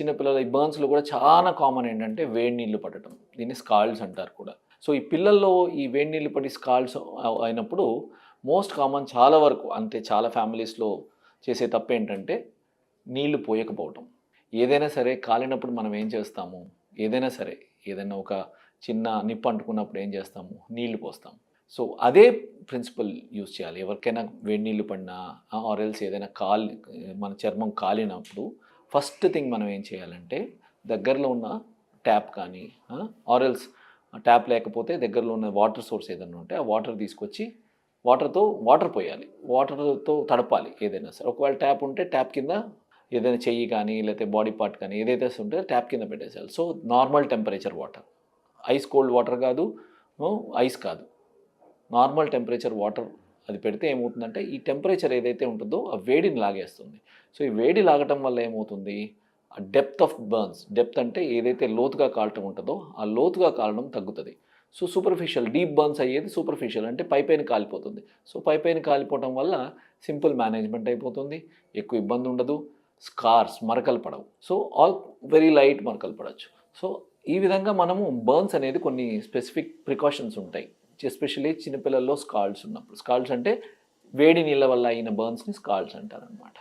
చిన్నపిల్లల ఈ బర్న్స్‌లో కూడా చాలా కామన్ ఏంటంటే వేడి నీళ్లు పడటం. దీన్ని స్కాల్డ్స్ అంటారు కూడా. సో, ఈ పిల్లల్లో ఈ వేడి నీళ్లు పడి స్కాల్డ్స్ అయినప్పుడు మోస్ట్ కామన్ చాలా వరకు అంటే చాలా ఫ్యామిలీస్‌లో చేసే తప్పేంటంటే నీళ్లు పోయకపోవటం. ఏదైనా సరే కాలినప్పుడు మనం ఏం చేస్తాము? ఏదైనా సరే ఏదైనా ఒక చిన్న నిప్పు అంటుకున్నప్పుడు ఏం చేస్తాము? నీళ్లు పోస్తాం. సో, అదే ప్రిన్సిపల్ యూజ్ చేయాలి. ఎవరికైనా వేడి నీళ్లు పడినా ఆర్ ఎల్స్ ఏదైనా మన చర్మం కాలినప్పుడు ఫస్ట్ థింగ్ మనం ఏం చేయాలంటే దగ్గరలో ఉన్న ట్యాప్ కానీ ఆర్ ఎల్స్ ట్యాప్ లేకపోతే దగ్గరలో ఉన్న వాటర్ సోర్స్ ఏదైనా ఉంటే ఆ వాటర్ తీసుకొచ్చి వాటర్ పోయాలి. వాటర్‌తో తడపాలి ఏదైనా సరే. ఒకవేళ ట్యాప్ ఉంటే ట్యాప్ కింద ఏదైనా చెయ్యి కానీ లేకపోతే బాడీ పార్ట్ కానీ ఏదైతే ఉంటే ట్యాప్ కింద పెట్టేసేయాలి. So, normal temperature water. Ice cold water కాదు, ఐస్ కాదు. నార్మల్ టెంపరేచర్ వాటర్ అది పెడితే ఏమవుతుందంటే ఈ టెంపరేచర్ ఏదైతే ఉంటుందో ఆ వేడిని లాగేస్తుంది. సో, ఈ వేడి లాగటం వల్ల ఏమవుతుంది? ఆ డెప్త్ ఆఫ్ బర్న్స్, డెప్త్ అంటే ఏదైతే లోతుగా కాలటం ఉంటుందో ఆ లోతుగా కాలడం తగ్గుతుంది. సో, డీప్ బర్న్స్ అయ్యేది సూపర్ఫిషియల్ అంటే పైపైన కాలిపోతుంది. సో, పైపైన కాలిపోవటం వల్ల సింపుల్ మేనేజ్మెంట్ అయిపోతుంది. ఎక్కువ ఇబ్బంది ఉండదు. మరకలు పడవు. సో, ఆల్ వెరీ లైట్ మరకలు పడొచ్చు. సో, ఈ విధంగా మనము బర్న్స్ అనేది కొన్ని స్పెసిఫిక్ ప్రికాషన్స్ ఉంటాయి. ఎస్పెషల్లీ చిన్నపిల్లల్లో స్కాల్డ్స్ ఉన్నప్పుడు. స్కాల్డ్స్ అంటే వేడి నీళ్ళ వల్ల అయిన బర్న్స్‌ని స్కాల్డ్స్ అంటారనమాట.